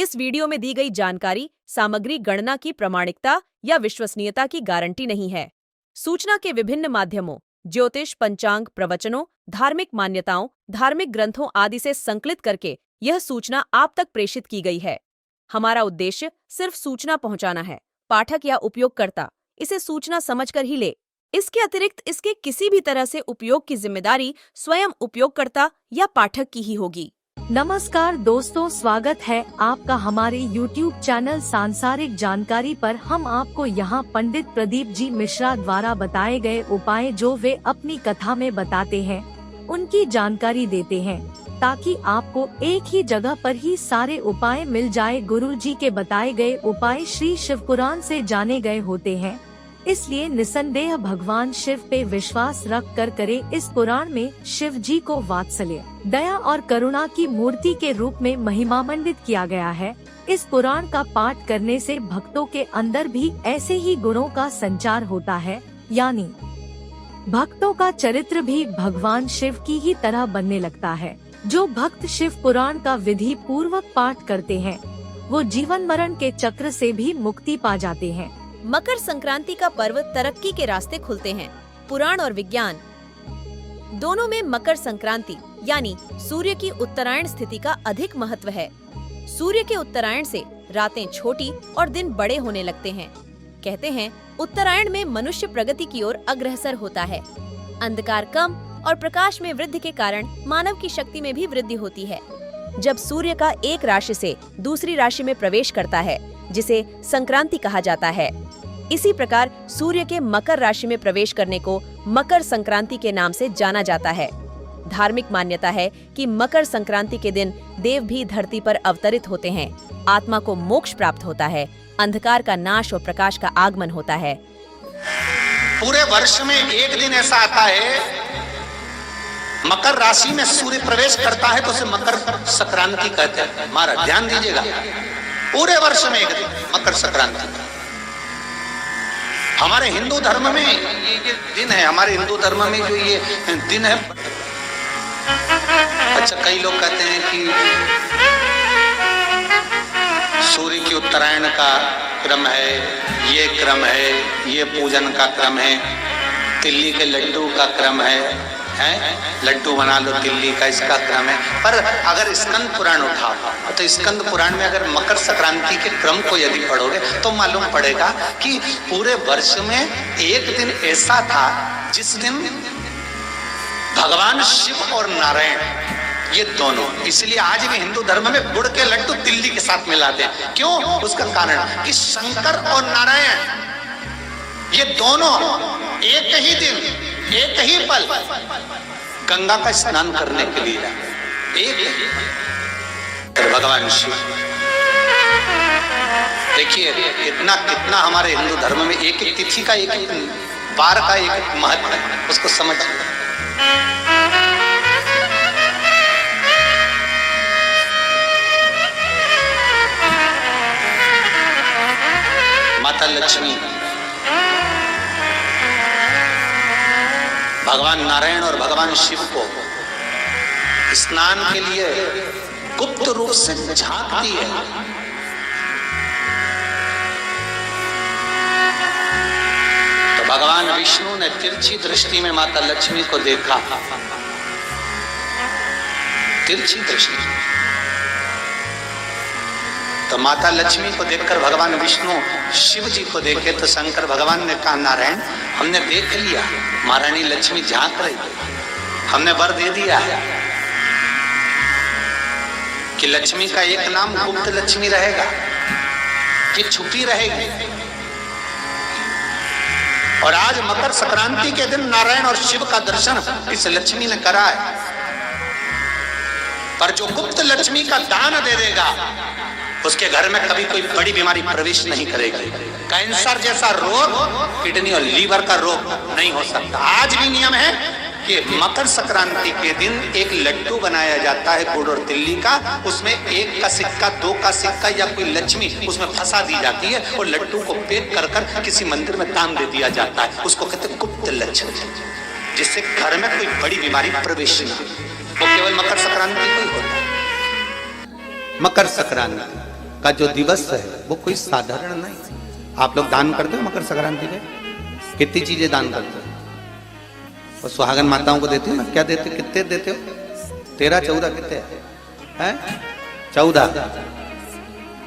इस वीडियो में दी गई जानकारी सामग्री गणना की प्रामाणिकता या विश्वसनीयता की गारंटी नहीं है। सूचना के विभिन्न माध्यमों, ज्योतिष, पंचांग, प्रवचनों, धार्मिक मान्यताओं, धार्मिक ग्रंथों आदि से संकलित करके यह सूचना आप तक प्रेषित की गई है। हमारा उद्देश्य सिर्फ सूचना पहुंचाना है। पाठक या उपयोगकर्ता इसे सूचना समझकर ही ले। इसके अतिरिक्त इसके किसी भी तरह से उपयोग की जिम्मेदारी स्वयं उपयोगकर्ता या पाठक की ही होगी। नमस्कार दोस्तों, स्वागत है आपका हमारे YouTube चैनल सांसारिक जानकारी पर। हम आपको यहाँ पंडित प्रदीप जी मिश्रा द्वारा बताए गए उपाय जो वे अपनी कथा में बताते हैं, उनकी जानकारी देते हैं ताकि आपको एक ही जगह पर ही सारे उपाय मिल जाए। गुरु जी के बताए गए उपाय श्री शिव पुराण से जाने गए होते हैं, इसलिए निसंदेह भगवान शिव पे विश्वास रख कर करे। इस पुराण में शिव जी को वात्सल्य, दया और करुणा की मूर्ति के रूप में महिमामंडित किया गया है। इस पुराण का पाठ करने से भक्तों के अंदर भी ऐसे ही गुणों का संचार होता है, यानी भक्तों का चरित्र भी भगवान शिव की ही तरह बनने लगता है। जो भक्त शिव पुराण का विधि पूर्वक पाठ करते हैं, वो जीवन मरण के चक्र से भी मुक्ति पा जाते हैं। मकर संक्रांति का पर्व तरक्की के रास्ते खुलते हैं। पुराण और विज्ञान दोनों में मकर संक्रांति यानी सूर्य की उत्तरायण स्थिति का अधिक महत्व है। सूर्य के उत्तरायण से रातें छोटी और दिन बड़े होने लगते हैं। कहते हैं उत्तरायण में मनुष्य प्रगति की ओर अग्रसर होता है। अंधकार कम और प्रकाश में वृद्धि के कारण मानव की शक्ति में भी वृद्धि होती है। जब सूर्य का एक राशि से दूसरी राशि में प्रवेश करता है, जिसे संक्रांति कहा जाता है, इसी प्रकार सूर्य के मकर राशि में प्रवेश करने को मकर संक्रांति के नाम से जाना जाता है। धार्मिक मान्यता है कि मकर संक्रांति के दिन देव भी धरती पर अवतरित होते हैं। आत्मा को मोक्ष प्राप्त होता है, अंधकार का नाश और प्रकाश का आगमन होता है। पूरे वर्ष में एक दिन ऐसा आता है, मकर राशि में सूर्य प्रवेश करता है, तो उसे मकर संक्रांति कहते हैं। महाराज ध्यान दीजिएगा, पूरे वर्ष में एक दिन मकर संक्रांति। हमारे हिंदू धर्म में ये दिन है, हमारे हिंदू धर्म में जो ये दिन है। अच्छा, कई लोग कहते हैं कि सूर्य की उत्तरायण का क्रम है, ये क्रम है, ये पूजन का क्रम है, तिल्ली के लड्डू का क्रम है, लड्डू बना लो तिल्ली का, इसका क्रम है। पर अगर स्कंद पुराण उठाओ तो स्कंद पुराण में अगर मकर संक्रांति के क्रम को यदि पढ़ोगे तो मालूम पड़ेगा कि पूरे वर्ष में एक दिन ऐसा था जिस दिन भगवान शिव और नारायण, ये दोनों, इसलिए आज भी हिंदू धर्म में गुड़ के लड्डू तिल्ली के साथ मिलाते हैं। क्यों? उसका कारण कि शंकर और नारायण ये दोनों एक ही दिन, एक ही पल गंगा का स्नान करने के लिए एक भगवान शिव। देखिए कितना कितना हमारे हिंदू धर्म में एक एक तिथि का, एक एक वार का एक एक महत्व है, उसको समझिए। माता लक्ष्मी, भगवान नारायण और भगवान शिव को स्नान के लिए गुप्त रूप से झांकती है। तो भगवान विष्णु ने तिरछी दृष्टि में माता लक्ष्मी को देखा, तिरछी दृष्टि। तो माता लक्ष्मी को देखकर भगवान विष्णु शिव जी को देखे तो शंकर भगवान ने कहा, नारायण हमने देख लिया, महारानी लक्ष्मी झांक रही है, हमने वर दे दिया है कि लक्ष्मी का एक नाम गुप्त लक्ष्मी रहेगा, कि छुपी रहेगी। और आज मकर संक्रांति के दिन नारायण और शिव का दर्शन इस लक्ष्मी ने करा है। पर जो गुप्त लक्ष्मी का दान दे देगा उसके घर में कभी कोई बड़ी बीमारी प्रवेश नहीं करेगी। कैंसर जैसा रोग, किडनी और लीवर का रोग नहीं हो सकता। आज भी नियम है कि मकर संक्रांति के दिन एक लड्डू बनाया जाता है गुड़ और तिल्ली का, उसमें एक का सिक्का, दो का सिक्का या कोई लक्ष्मी उसमें फंसा दी जाती है और लड्डू को पैक कर कर किसी मंदिर में दान दे दिया जाता है। उसको कहते हैं गुप्त लक्ष्मी, जिससे घर में कोई बड़ी बीमारी प्रवेश नहीं। वो केवल मकर संक्रांति को ही होता है। मकर संक्रांति का जो दिवस है वो कोई साधारण नहीं। आप लोग दान करते हो मकर संक्रांति में? कितनी चीजें दान करते हो? और सुहागन माताओं को देते हो ना? क्या देते, कितने देते हो? 13 14 कितने हैं? 14।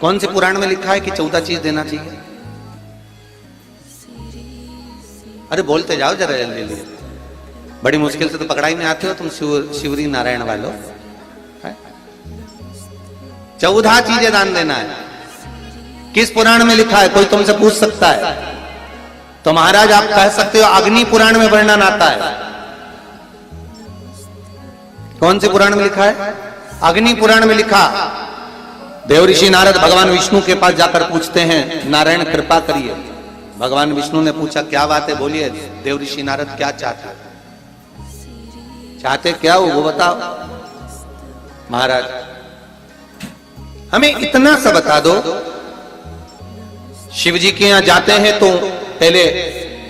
कौन से पुराण में लिखा है कि 14 चीज देना चाहिए? अरे बोलते जाओ जरा जल्दी जल्दी, बड़ी मुश्किल से तो पकड़ाई में आते हो तुम शिवरी नारायण वालों। 14 चीजें दान देना है। किस पुराण में लिखा है? कोई तुमसे पूछ सकता है तो महाराज आप कह सकते हो अग्नि पुराण में वर्णन आता है। कौन से पुराण में लिखा है? अग्नि पुराण में लिखा। देवऋषि नारद भगवान विष्णु के पास जाकर पूछते हैं, नारायण कृपा करिए। भगवान विष्णु ने पूछा क्या बात है, बोलिए। देवऋषि नारद क्या चाहते क्या हो वो बताओ। महाराज हमें इतना सा बता दो, शिव जी के यहां जाते हैं तो पहले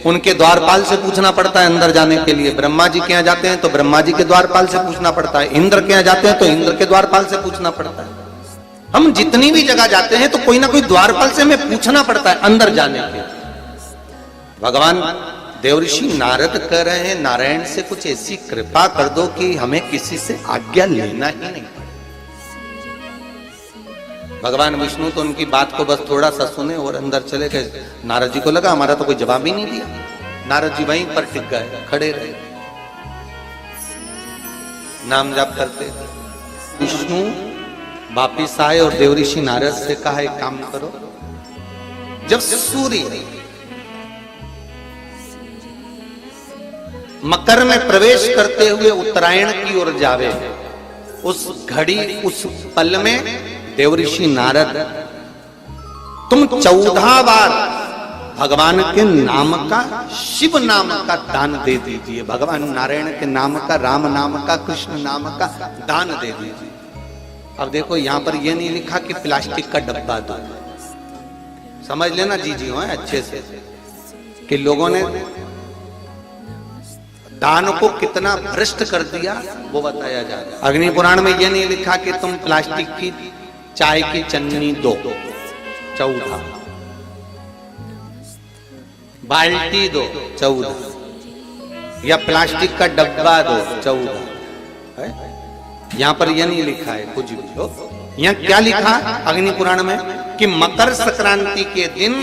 उनके द्वारपाल से पूछना पड़ता है अंदर जाने के लिए। ब्रह्मा जी के यहां जाते हैं तो ब्रह्मा जी के द्वारपाल से पूछना पड़ता है। इंद्र के यहां जाते हैं तो इंद्र के द्वारपाल से पूछना पड़ता है। हम जितनी भी जगह जाते हैं तो कोई ना कोई द्वारपाल से हमें पूछना पड़ता है अंदर जाने के। भगवान देवऋषि नारद कह रहे हैं नारायण से कुछ ऐसी कृपा कर दो कि हमें किसी से आज्ञा लेना ही नहीं। भगवान विष्णु तो उनकी बात को बस थोड़ा सा सुने और अंदर चले गए। नारद जी को लगा हमारा तो कोई जवाब ही नहीं दिया। नारद जी वहीं पर टिक गए, खड़े रहे, नाम जाप करते। विष्णु वापिस आए और देवऋषि नारद से कहा एक काम करो, जब सूर्य मकर में प्रवेश करते हुए उत्तरायण की ओर जावे, उस घड़ी उस पल में देवऋषि नारद तुम 14 बार भगवान के नाम का, शिव नाम का दान दे दीजिए। भगवान नारायण के नाम का, राम नाम का, कृष्ण नाम का दान दे दीजिए। अब देखो यहां पर यह नहीं लिखा कि प्लास्टिक का डब्बा दो। समझ लेना जी हो अच्छे से कि लोगों ने दान को कितना भ्रष्ट कर दिया वो बताया जा रहा है। अग्नि पुराण में यह नहीं लिखा कि तुम प्लास्टिक की चाय की चन्नी दो 14, बाल्टी दो 14, या प्लास्टिक का डब्बा दो 14। यहां पर यह नहीं लिखा है कुछ भी हो। यहां क्या लिखा अग्नि पुराण में कि मकर संक्रांति के दिन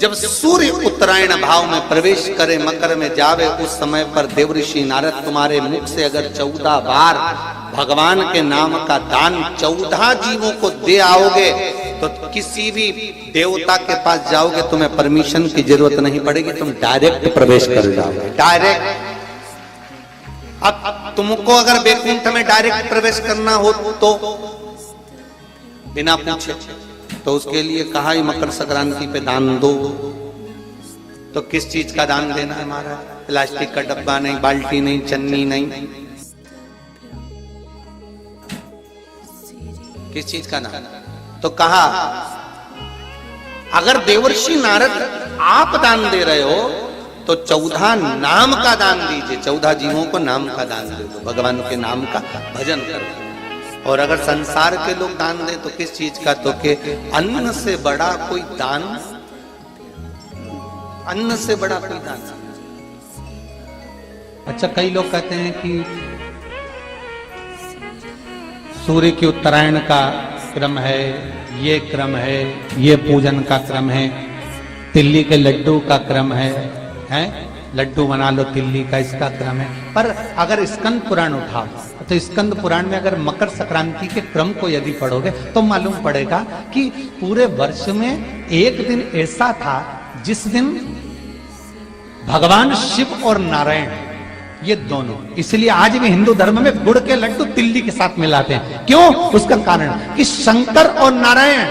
जब सूर्य उत्तरायण भाव में प्रवेश करे, मकर में जावे, उस समय पर देवऋषि नारद तुम्हारे मुख से अगर 14 बार भगवान के नाम का दान 14 जीवों को दे आओगे तो किसी भी देवता के पास जाओगे, तुम्हें परमिशन की जरूरत नहीं पड़ेगी, तुम डायरेक्ट प्रवेश कर जाओगे। डायरेक्ट। अब तुमको अगर वैकुंठ में डायरेक्ट प्रवेश करना हो तो बिना पूछे, तो उसके लिए कहा ही मकर संक्रांति पे दान दो। तो किस चीज का दान देना है हमारा? प्लास्टिक का डब्बा नहीं, बाल्टी नहीं, चन्नी नहीं, किस चीज का दान? तो कहा अगर देवर्षि नारद आप दान दे रहे हो तो 14 नाम का दान दीजिए। 14 जीवों को नाम का दान दे दो, भगवान के नाम का भजन करो। और अगर संसार के लोग दान दे तो किस चीज का? तो के अन्न से बड़ा कोई दान, अन्न से बड़ा कोई दान। अच्छा, कई लोग कहते हैं कि सूर्य की उत्तरायण का क्रम है, ये क्रम है, ये पूजन का क्रम है, तिल्ली के लड्डू का क्रम है, लड्डू बना लो तिल्ली का, इसका क्रम है। पर अगर स्कंद पुराण उठाओ तो स्कंद पुराण में अगर मकर संक्रांति के क्रम को यदि पढ़ोगे तो मालूम पड़ेगा कि पूरे वर्ष में एक दिन ऐसा था जिस दिन भगवान शिव और नारायण ये दोनों, इसलिए आज भी हिंदू धर्म में गुड़ के लड्डू तिल्ली के साथ मिलाते हैं। क्यों? उसका कारण कि शंकर और नारायण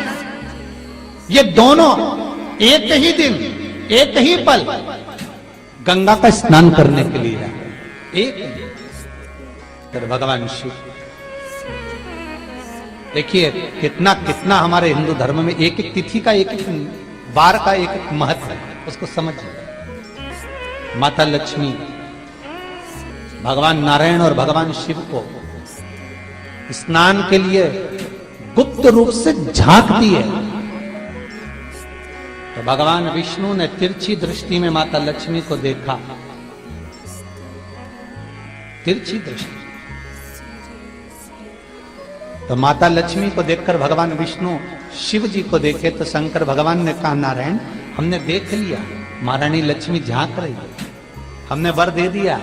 ये दोनों एक ही दिन, एक ही पल गंगा का स्नान करने के लिए आए। एक फिर भगवान शिव, देखिए कितना कितना हमारे हिंदू धर्म में एक एक तिथि का, एक एक वार का एक एक महत्व है, उसको समझिए। माता लक्ष्मी, भगवान नारायण और भगवान शिव को स्नान के लिए गुप्त रूप से झांकती है। तो भगवान विष्णु ने तिरछी दृष्टि में माता लक्ष्मी को देखा, तिरछी दृष्टि। तो माता लक्ष्मी को देखकर भगवान विष्णु शिव जी को देखे तो शंकर भगवान ने कहा, नारायण हमने देख लिया, महारानी लक्ष्मी झांक रही है, हमने वर दे दिया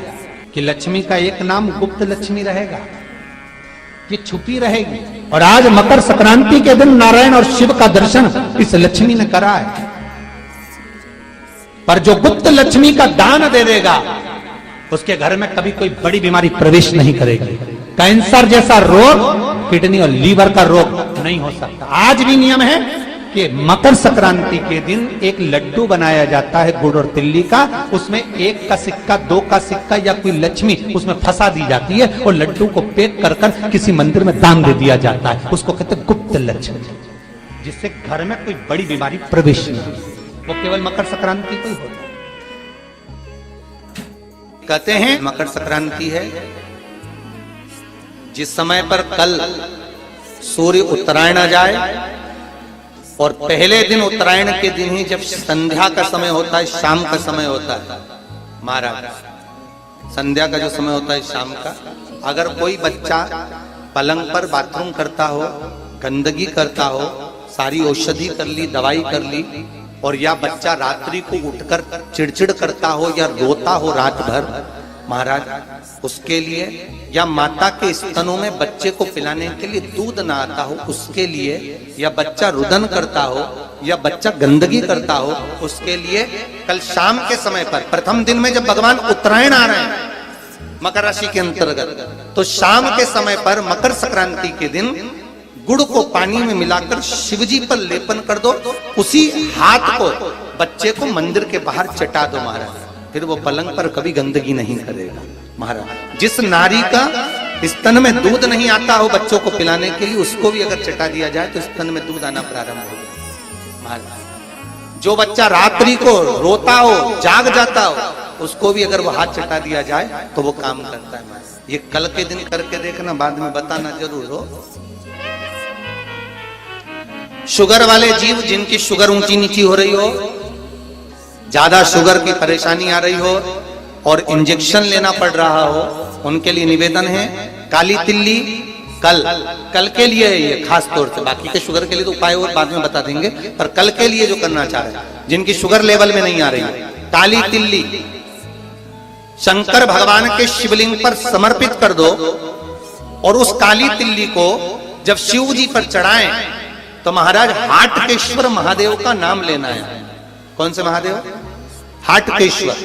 कि लक्ष्मी का एक नाम गुप्त लक्ष्मी रहेगा, ये छुपी रहेगी। और आज मकर संक्रांति के दिन नारायण और शिव का दर्शन इस लक्ष्मी ने करा है। पर जो गुप्त लक्ष्मी का दान दे देगा उसके घर में कभी कोई बड़ी बीमारी प्रवेश नहीं करेगी। कैंसर जैसा रोग, किडनी और लीवर का रोग नहीं हो सकता। आज भी नियम है कि मकर संक्रांति के दिन एक लड्डू बनाया जाता है गुड़ और तिल्ली का, उसमें 1 का सिक्का, 2 का सिक्का या कोई लक्ष्मी उसमें फंसा दी जाती है और लड्डू को पैक कर कर किसी मंदिर में दान दे दिया जाता है। उसको कहते हैं गुप्त लक्ष्मी, जिससे घर में कोई बड़ी बीमारी प्रवेश नहीं हो। वो केवल मकर संक्रांति को ही होता है। कहते हैं मकर संक्रांति है जिस समय पर कल सूर्य उत्तरायण आ जाए और पहले दिन उत्तरायण के दिन ही जब संध्या का समय होता है, शाम का समय होता है, महाराज संध्या का जो समय होता है शाम का, अगर कोई बच्चा पलंग पर बाथरूम करता हो, गंदगी करता हो, सारी औषधि कर ली, दवाई कर ली, और या बच्चा रात्रि को उठकर चिड़चिड़ करता हो या रोता हो रात भर, महाराज उसके लिए, या माता के स्तनों में बच्चे को पिलाने के लिए दूध ना आता हो उसके लिए, या बच्चा रुदन करता हो या बच्चा गंदगी करता हो उसके लिए, कल शाम के समय पर प्रथम दिन में जब भगवान उत्तरायण आ रहे हैं मकर राशि के अंतर्गत, तो शाम के समय पर मकर संक्रांति के दिन गुड़ को पानी में मिलाकर शिवजी पर लेपन कर दो, उसी हाथ को बच्चे को मंदिर के बाहर चटा दो महाराज, फिर वो पलंग पर कभी गंदगी नहीं करेगा महाराज। जिस नारी का स्तन में दूध नहीं आता हो बच्चों को पिलाने के लिए, उसको भी अगर चटा दिया जाए तो स्तन में दूध आना प्रारंभ होगा महाराज। जो बच्चा रात्रि को रोता हो, जाग जाता हो, उसको भी अगर वो हाथ चटा दिया जाए तो वो काम करता है महाराज। ये कल के दिन करके देखना, बाद में बताना जरूर हो। शुगर वाले जीव जिनकी शुगर ऊंची नीची हो रही हो, ज्यादा शुगर की परेशानी आ रही हो और इंजेक्शन लेना पड़ रहा हो, उनके लिए निवेदन है काली तिल्ली कल के लिए है ये खास तौर से, बाकी के शुगर के लिए तो उपाय और बाद में बता देंगे, पर कल के लिए जो करना चाह रहे हैं जिनकी शुगर लेवल में नहीं आ रही, काली तिल्ली शंकर भगवान के शिवलिंग पर समर्पित कर दो और उस काली तिल्ली को जब शिव जी पर चढ़ाएं तो महाराज हाटकेश्वर महादेव का नाम लेना है। कौन से महादेव? हाटकेश्वर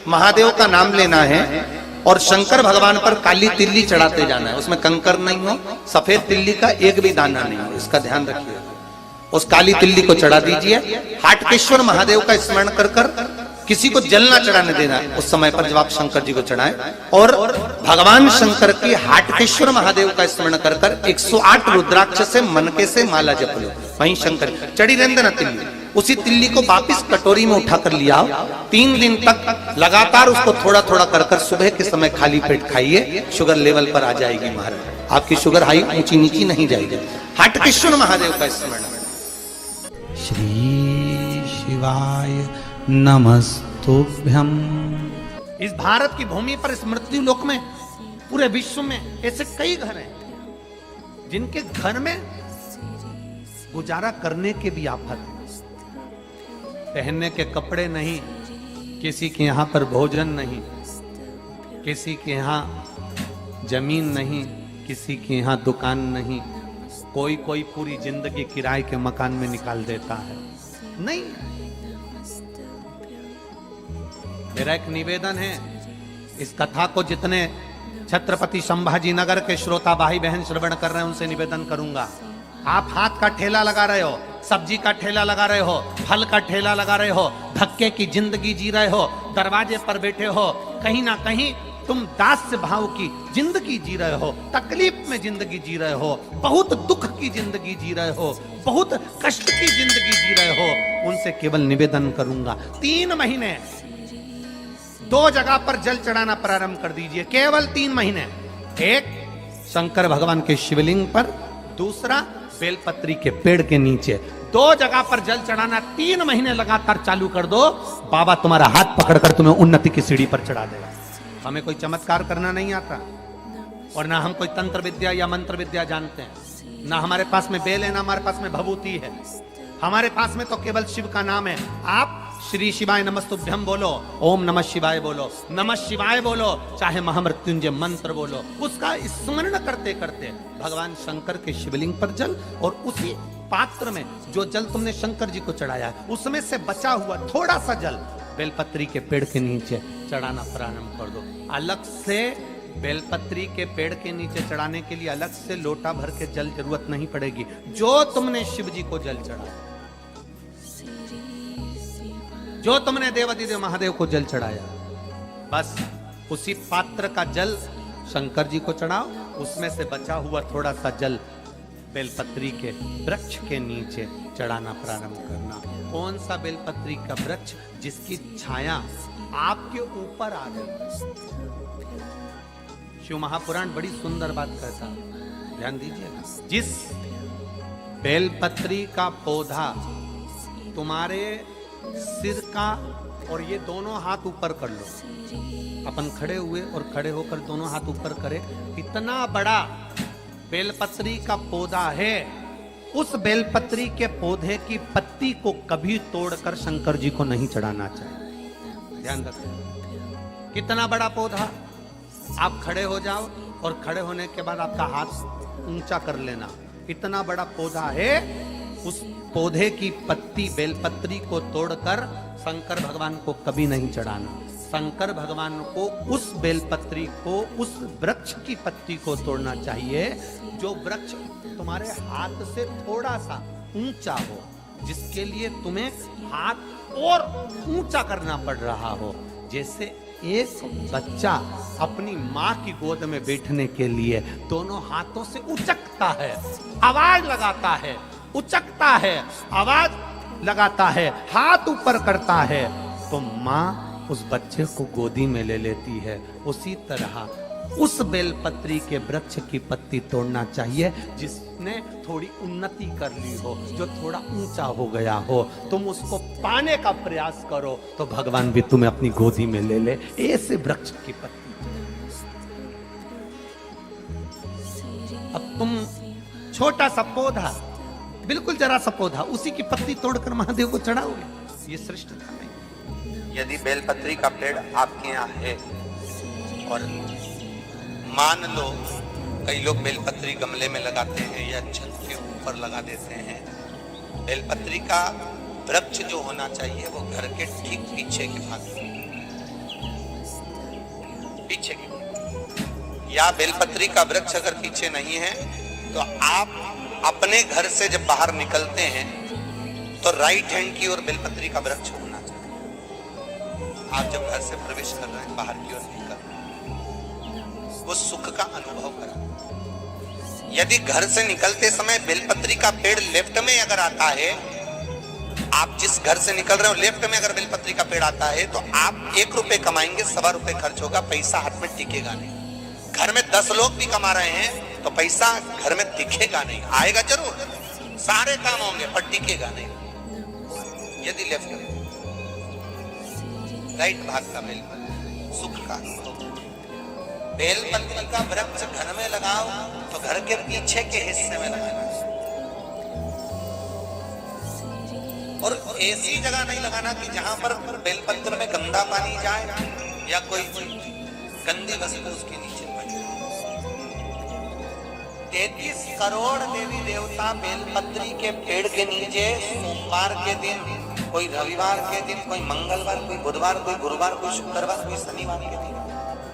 महादेव का नाम लेना है और शंकर भगवान पर काली तिल्ली चढ़ाते जाना है। उसमें कंकर नहीं हो, सफेद तिल्ली का एक भी दाना नहीं हो, इसका ध्यान रखिए। उस काली तिल्ली को चढ़ा दीजिए। हाटकेश्वर महादेव का स्मरण कर कर किसी को जल ना चढ़ाने देना उस समय पर जब आप शंकर जी को चढ़ाएं, और भगवान शंकर की हाटकेश्वर महादेव का स्मरण कर कर 108 रुद्राक्ष से मनके से माला जप लो। वहीं शंकर चढ़ी रहने देना तिल्ली, उसी तिल्ली को वापिस कटोरी में उठा कर लिया। 3 दिन तक लगातार उसको थोड़ा थोड़ा कर कर सुबह के समय खाली पेट खाइए, शुगर लेवल पर आ जाएगी महाराज, आपकी शुगर हाई ऊंची नीची नहीं जाएगी। हाटकेश्वर महादेव का स्मरण। श्री शिवाय नमस्तुभ्यं। इस भारत की भूमि पर, इस मृत्यु लोक में, पूरे विश्व में ऐसे कई घर हैं जिनके घर में गुजारा करने के भी आफत है। पहनने के कपड़े नहीं, किसी के यहां पर भोजन नहीं, किसी के यहां जमीन नहीं, किसी के यहां दुकान नहीं, कोई कोई पूरी जिंदगी किराए के मकान में निकाल देता है। नहीं, मेरा एक निवेदन है, इस कथा को जितने छत्रपति संभाजी नगर के श्रोता भाई बहन श्रवण कर रहे हैं उनसे निवेदन करूंगा, आप हाथ का ठेला लगा रहे हो, सब्जी का ठेला लगा रहे हो, फल का ठेला लगा रहे हो, धक्के की जिंदगी जी रहे हो, दरवाजे पर बैठे हो, कहीं ना कहीं तुम दास्य भाव की जिंदगी जी रहे हो, तकलीफ में जिंदगी जी रहे हो, बहुत दुख की जिंदगी जी रहे हो, बहुत कष्ट की जिंदगी जी रहे हो, उनसे केवल निवेदन करूंगा 3 महीने 2 जगह पर जल चढ़ाना प्रारंभ कर दीजिए, केवल 3 महीने। एक शंकर भगवान के शिवलिंग पर, दूसरा बेलपत्री के पेड़ के नीचे 2 जगह पर जल चढ़ाना 3 महीने लगातार चालू कर दो, बाबा तुम्हारा हाथ पकड़कर तुम्हें उन्नति की सीढ़ी पर चढ़ा देगा। हमें कोई चमत्कार करना नहीं आता और ना हम कोई तंत्र विद्या या मंत्र विद्या जानते हैं, ना हमारे पास में बेल है, ना हमारे पास में भभूति है। हमारे पास में तो केवल शिव का नाम है। आप श्री शिवाय नमस्तुभ्यम बोलो, ओम नमः शिवाय बोलो, नमः शिवाय बोलो, चाहे महामृत्युंजय मंत्र बोलो, उसका स्मरण करते करते भगवान शंकर के शिवलिंग पर जल और उसी पात्र में जो जल तुमने शंकर जी को चढ़ाया है उसमें से बचा हुआ थोड़ा सा जल बेलपत्री के पेड़ के नीचे चढ़ाना प्रारंभ कर दो। अलग से बेलपत्री के पेड़ के नीचे चढ़ाने के लिए अलग से लोटा भर के जल जरूरत नहीं पड़ेगी। जो तुमने शिव जी को जल चढ़ाया, जो तुमने देवादिदेव महादेव को जल चढ़ाया, बस उसी पात्र का जल शंकर जी को चढ़ाओ, उसमें से बचा हुआ थोड़ा सा जल बेलपत्री के वृक्ष के नीचे चढ़ाना प्रारंभ करना। कौन सा बेलपत्री का वृक्ष? जिसकी छाया आपके ऊपर आ गई। शिव महापुराण बड़ी सुंदर बात कहता है, ध्यान दीजिएगा। जिस बेलपत्री का पौधा तुम्हारे सिर का, और ये दोनों हाथ ऊपर कर लो, अपन खड़े हुए और खड़े होकर दोनों हाथ ऊपर करे, इतना बड़ा बेलपत्री का पौधा है, उस बेलपत्री के पौधे की पत्ती को कभी तोड़कर शंकर जी को नहीं चढ़ाना चाहिए। ध्यान रखें, कितना बड़ा पौधा। आप खड़े हो जाओ और खड़े होने के बाद आपका हाथ ऊंचा कर लेना। इतना बड़ा पौधा है, उस पौधे की पत्ती बेलपत्री को तोड़कर शंकर भगवान को कभी नहीं चढ़ाना। शंकर भगवान को उस बेलपत्री को, उस वृक्ष की पत्ती को तोड़ना चाहिए जो वृक्ष तुम्हारे हाथ से थोड़ा सा ऊंचा हो, जिसके लिए तुम्हें हाथ और ऊंचा करना पड़ रहा हो। जैसे एक बच्चा अपनी माँ की गोद में बैठने के लिए दोनों हाथों से उचकता है, आवाज लगाता है, उचकता है, आवाज लगाता है, हाथ ऊपर करता है, तो माँ उस बच्चे को गोदी में ले लेती है। उसी तरह उस बेलपत्री के वृक्ष की पत्ती तोड़ना चाहिए जिसने थोड़ी उन्नति कर ली हो, जो थोड़ा ऊंचा हो गया हो। तुम उसको पाने का प्रयास करो तो भगवान भी तुम्हें अपनी गोदी में ले ले। ऐसे वृक्ष की पत्ती। अब तुम छोटा सा पौधा, बिल्कुल जरा सा पौधा, उसी की पत्ती तोड़कर महादेव को चढ़ाओगे, ये श्रेष्ठता नहीं। यदि बेलपत्री का पेड़ आपके यहाँ है और मान लो कई लोग बेलपत्री गमले में लगाते हैं या छत के ऊपर लगा देते हैं, बेलपत्री का वृक्ष जो होना चाहिए वो घर के ठीक पीछे के भाग में, पीछे के, या बेलपत्री का वृक्ष अगर पीछे नहीं है तो आप अपने घर से जब बाहर निकलते हैं तो राइट हैंड की ओर बेलपत्री का वृक्ष होना चाहिए। आप जब घर से प्रवेश कर रहे हैं, बाहर की ओर निकल रहे हैं, वो सुख का अनुभव करा। यदि घर से निकलते समय बेलपत्री का पेड़ लेफ्ट में अगर आता है, आप जिस घर से निकल रहे हो लेफ्ट में अगर बेलपत्री का पेड़ आता है तो आप 1 रुपए कमाएंगे, 1.25 रुपए खर्च होगा, पैसा हाथ में टिकेगा नहीं। घर में 10 लोग भी कमा रहे हैं तो पैसा घर में दिखेगा नहीं, आएगा जरूर, सारे काम होंगे पर टिकेगा नहीं। यदि लेफ्ट में राइट भाग का बेलपत्री सुख का अनुभव। बेलपत्री का वृक्ष घर में लगाओ तो घर के पीछे के हिस्से में लगाना, और ऐसी जगह नहीं लगाना कि जहां पर बेलपत्र में गंदा पानी जाए या कोई गंदी वस्तु उसके नीचे पड़े। 33 करोड़ देवी देवता बेलपत्री के पेड़ के नीचे सोमवार के दिन, कोई रविवार के दिन, कोई मंगलवार, कोई बुधवार, कोई गुरुवार, कोई शुक्रवार, कोई शनिवार के दिन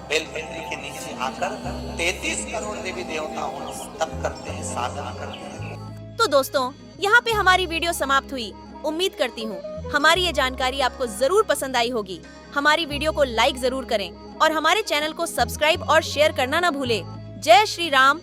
बेलपत्री के नीचे आकर 33 करोड़ देवी देवताओं तप करते हैं, साधना करते हैं। तो दोस्तों, यहाँ पे हमारी वीडियो समाप्त हुई। उम्मीद करती हूँ हमारी ये जानकारी आपको जरूर पसंद आई होगी। हमारी वीडियो को लाइक जरूर करें और हमारे चैनल को सब्सक्राइब और शेयर करना ना भूले। जय श्री राम,